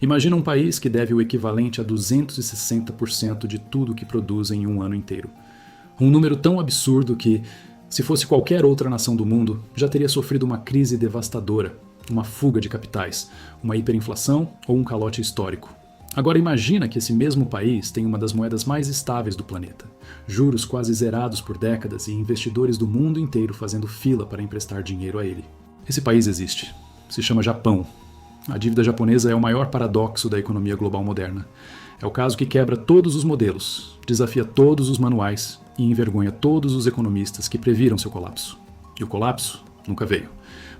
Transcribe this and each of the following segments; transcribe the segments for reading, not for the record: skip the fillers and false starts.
Imagina um país que deve o equivalente a 260% de tudo que produz em um ano inteiro. Um número tão absurdo que, se fosse qualquer outra nação do mundo, já teria sofrido uma crise devastadora, uma fuga de capitais, uma hiperinflação ou um calote histórico. Agora imagina que esse mesmo país tem uma das moedas mais estáveis do planeta, juros quase zerados por décadas e investidores do mundo inteiro fazendo fila para emprestar dinheiro a ele. Esse país existe. Se chama Japão. A dívida japonesa é o maior paradoxo da economia global moderna. É o caso que quebra todos os modelos, desafia todos os manuais e envergonha todos os economistas que previram seu colapso. E o colapso nunca veio.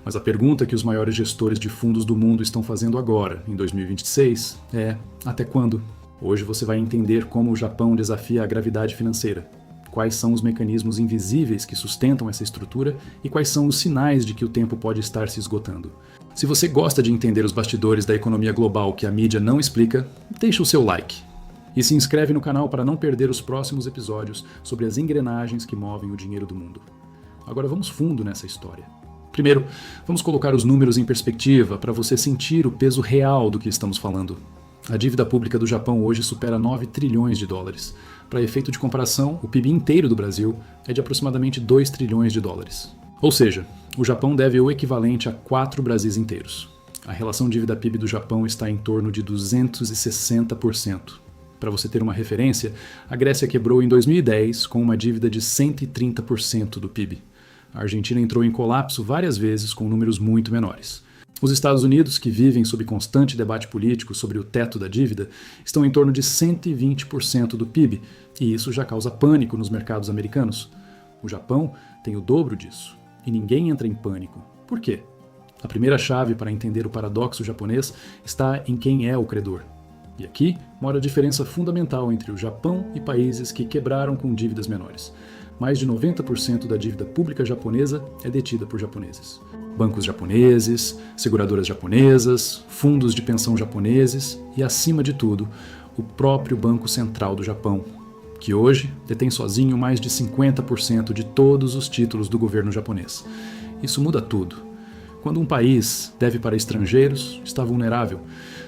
Mas a pergunta que os maiores gestores de fundos do mundo estão fazendo agora, em 2026, é: até quando? Hoje você vai entender como o Japão desafia a gravidade financeira, quais são os mecanismos invisíveis que sustentam essa estrutura e quais são os sinais de que o tempo pode estar se esgotando. Se você gosta de entender os bastidores da economia global que a mídia não explica, deixa o seu like. E se inscreve no canal para não perder os próximos episódios sobre as engrenagens que movem o dinheiro do mundo. Agora vamos fundo nessa história. Primeiro, vamos colocar os números em perspectiva para você sentir o peso real do que estamos falando. A dívida pública do Japão hoje supera 9 trilhões de dólares. Para efeito de comparação, o PIB inteiro do Brasil é de aproximadamente 2 trilhões de dólares. Ou seja, o Japão deve o equivalente a 4 Brasis inteiros. A relação dívida-PIB do Japão está em torno de 260%. Para você ter uma referência, a Grécia quebrou em 2010 com uma dívida de 130% do PIB. A Argentina entrou em colapso várias vezes com números muito menores. Os Estados Unidos, que vivem sob constante debate político sobre o teto da dívida, estão em torno de 120% do PIB, e isso já causa pânico nos mercados americanos. O Japão tem o dobro disso, e ninguém entra em pânico. Por quê? A primeira chave para entender o paradoxo japonês está em quem é o credor. E aqui mora a diferença fundamental entre o Japão e países que quebraram com dívidas menores. Mais de 90% da dívida pública japonesa é detida por japoneses. Bancos japoneses, seguradoras japonesas, fundos de pensão japoneses e, acima de tudo, o próprio Banco Central do Japão, que hoje detém sozinho mais de 50% de todos os títulos do governo japonês. Isso muda tudo. Quando um país deve para estrangeiros, está vulnerável.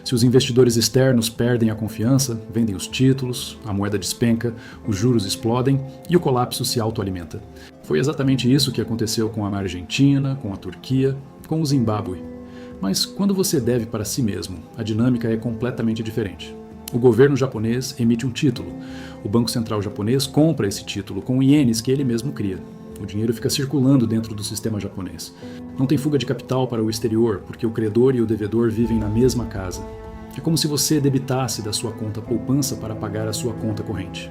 Se os investidores externos perdem a confiança, vendem os títulos, a moeda despenca, os juros explodem e o colapso se autoalimenta. Foi exatamente isso que aconteceu com a Argentina, com a Turquia, com o Zimbábue. Mas quando você deve para si mesmo, a dinâmica é completamente diferente. O governo japonês emite um título. O Banco Central japonês compra esse título com ienes que ele mesmo cria. O dinheiro fica circulando dentro do sistema japonês. Não tem fuga de capital para o exterior, porque o credor e o devedor vivem na mesma casa. É como se você debitasse da sua conta poupança para pagar a sua conta corrente.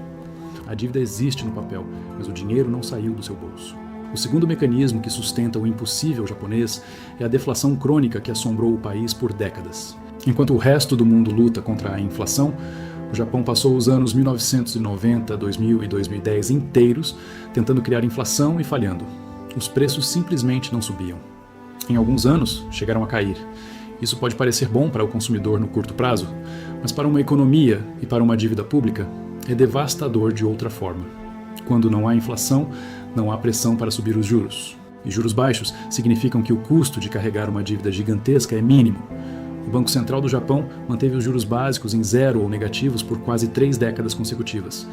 A dívida existe no papel, mas o dinheiro não saiu do seu bolso. O segundo mecanismo que sustenta o impossível japonês é a deflação crônica que assombrou o país por décadas. Enquanto o resto do mundo luta contra a inflação, o Japão passou os anos 1990, 2000 e 2010 inteiros tentando criar inflação e falhando. Os preços simplesmente não subiam. Em alguns anos, chegaram a cair. Isso pode parecer bom para o consumidor no curto prazo, mas para uma economia e para uma dívida pública, é devastador de outra forma. Quando não há inflação, não há pressão para subir os juros. E juros baixos significam que o custo de carregar uma dívida gigantesca é mínimo. O Banco Central do Japão manteve os juros básicos em zero ou negativos por quase 3 décadas consecutivas.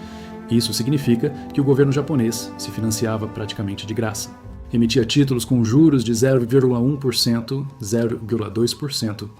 Isso significa que o governo japonês se financiava praticamente de graça. Emitia títulos com juros de 0,1%, 0,2%.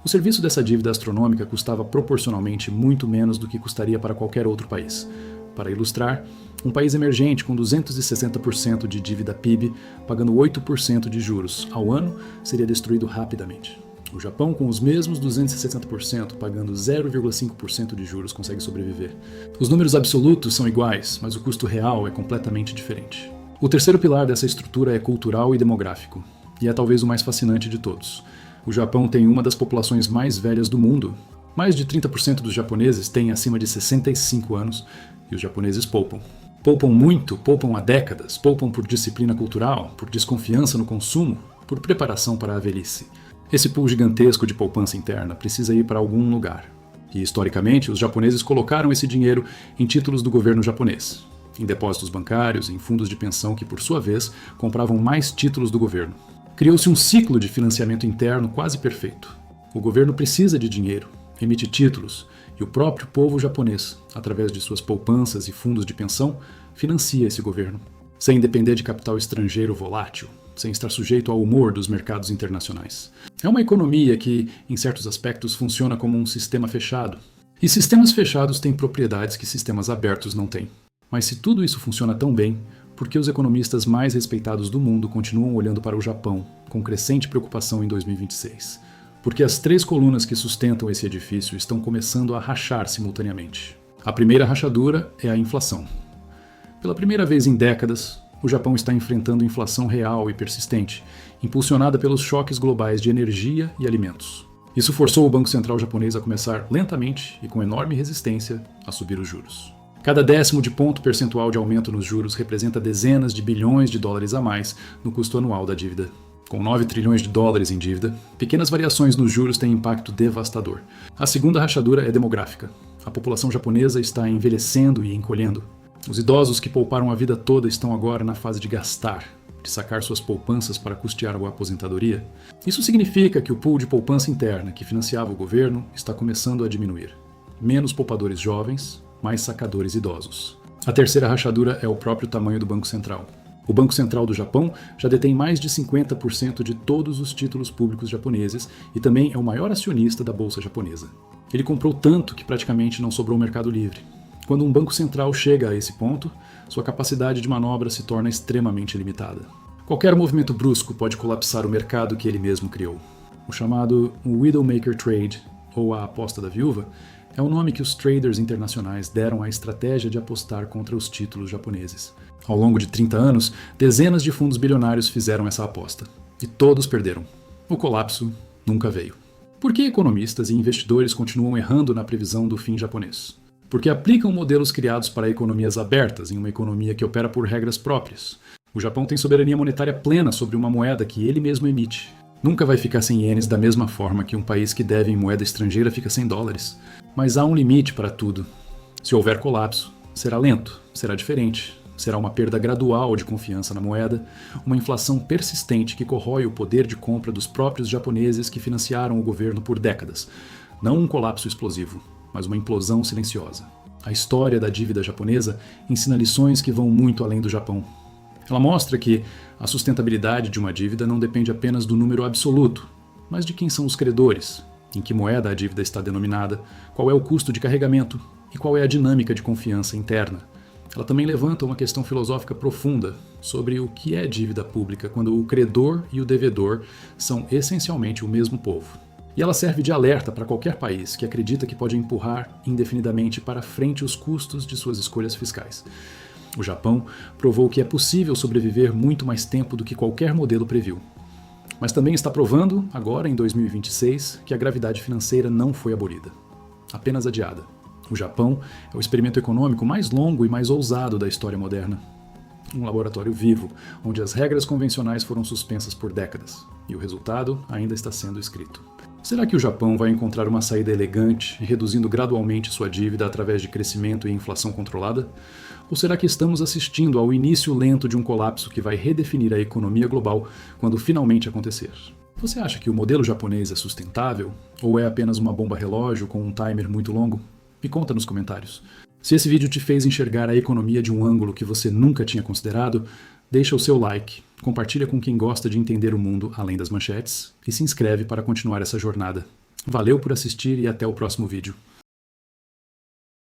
O serviço dessa dívida astronômica custava proporcionalmente muito menos do que custaria para qualquer outro país. Para ilustrar, um país emergente com 260% de dívida PIB, pagando 8% de juros ao ano, seria destruído rapidamente. O Japão, com os mesmos 260%, pagando 0,5% de juros, consegue sobreviver. Os números absolutos são iguais, mas o custo real é completamente diferente. O terceiro pilar dessa estrutura é cultural e demográfico, e é talvez o mais fascinante de todos. O Japão tem uma das populações mais velhas do mundo. Mais de 30% dos japoneses têm acima de 65 anos, e os japoneses poupam. Poupam muito, poupam há décadas, poupam por disciplina cultural, por desconfiança no consumo, por preparação para a velhice. Esse pool gigantesco de poupança interna precisa ir para algum lugar. E, historicamente, os japoneses colocaram esse dinheiro em títulos do governo japonês, em depósitos bancários, em fundos de pensão que, por sua vez, compravam mais títulos do governo. Criou-se um ciclo de financiamento interno quase perfeito. O governo precisa de dinheiro, emite títulos, e o próprio povo japonês, através de suas poupanças e fundos de pensão, financia esse governo, sem depender de capital estrangeiro volátil, sem estar sujeito ao humor dos mercados internacionais. É uma economia que, em certos aspectos, funciona como um sistema fechado. E sistemas fechados têm propriedades que sistemas abertos não têm. Mas se tudo isso funciona tão bem, por que os economistas mais respeitados do mundo continuam olhando para o Japão com crescente preocupação em 2026? Porque as 3 colunas que sustentam esse edifício estão começando a rachar simultaneamente. A primeira rachadura é a inflação. Pela primeira vez em décadas, o Japão está enfrentando inflação real e persistente, impulsionada pelos choques globais de energia e alimentos. Isso forçou o Banco Central japonês a começar lentamente e com enorme resistência a subir os juros. Cada 10º de ponto percentual de aumento nos juros representa dezenas de bilhões de dólares a mais no custo anual da dívida. Com 9 trilhões de dólares em dívida, pequenas variações nos juros têm impacto devastador. A segunda rachadura é demográfica. A população japonesa está envelhecendo e encolhendo. Os idosos que pouparam a vida toda estão agora na fase de gastar, de sacar suas poupanças para custear a aposentadoria. Isso significa que o pool de poupança interna que financiava o governo está começando a diminuir. Menos poupadores jovens, mais sacadores idosos. A terceira rachadura é o próprio tamanho do Banco Central. O Banco Central do Japão já detém mais de 50% de todos os títulos públicos japoneses e também é o maior acionista da bolsa japonesa. Ele comprou tanto que praticamente não sobrou mercado livre. Quando um banco central chega a esse ponto, sua capacidade de manobra se torna extremamente limitada. Qualquer movimento brusco pode colapsar o mercado que ele mesmo criou. O chamado Widowmaker Trade, ou a aposta da viúva, é o nome que os traders internacionais deram à estratégia de apostar contra os títulos japoneses. Ao longo de 30 anos, dezenas de fundos bilionários fizeram essa aposta. E todos perderam. O colapso nunca veio. Por que economistas e investidores continuam errando na previsão do fim japonês? Porque aplicam modelos criados para economias abertas em uma economia que opera por regras próprias. O Japão tem soberania monetária plena sobre uma moeda que ele mesmo emite. Nunca vai ficar sem ienes da mesma forma que um país que deve em moeda estrangeira fica sem dólares. Mas há um limite para tudo. Se houver colapso, será lento, será diferente. Será uma perda gradual de confiança na moeda, uma inflação persistente que corrói o poder de compra dos próprios japoneses que financiaram o governo por décadas. Não um colapso explosivo, mas uma implosão silenciosa. A história da dívida japonesa ensina lições que vão muito além do Japão. Ela mostra que a sustentabilidade de uma dívida não depende apenas do número absoluto, mas de quem são os credores, em que moeda a dívida está denominada, qual é o custo de carregamento e qual é a dinâmica de confiança interna. Ela também levanta uma questão filosófica profunda sobre o que é dívida pública quando o credor e o devedor são essencialmente o mesmo povo. E ela serve de alerta para qualquer país que acredita que pode empurrar indefinidamente para frente os custos de suas escolhas fiscais. O Japão provou que é possível sobreviver muito mais tempo do que qualquer modelo previu. Mas também está provando, agora em 2026, que a gravidade financeira não foi abolida, apenas adiada. O Japão é o experimento econômico mais longo e mais ousado da história moderna. Um laboratório vivo, onde as regras convencionais foram suspensas por décadas, e o resultado ainda está sendo escrito. Será que o Japão vai encontrar uma saída elegante, reduzindo gradualmente sua dívida através de crescimento e inflação controlada? Ou será que estamos assistindo ao início lento de um colapso que vai redefinir a economia global quando finalmente acontecer? Você acha que o modelo japonês é sustentável? Ou é apenas uma bomba relógio com um timer muito longo? Me conta nos comentários. Se esse vídeo te fez enxergar a economia de um ângulo que você nunca tinha considerado, deixa o seu like, compartilha com quem gosta de entender o mundo além das manchetes e se inscreve para continuar essa jornada. Valeu por assistir e até o próximo vídeo.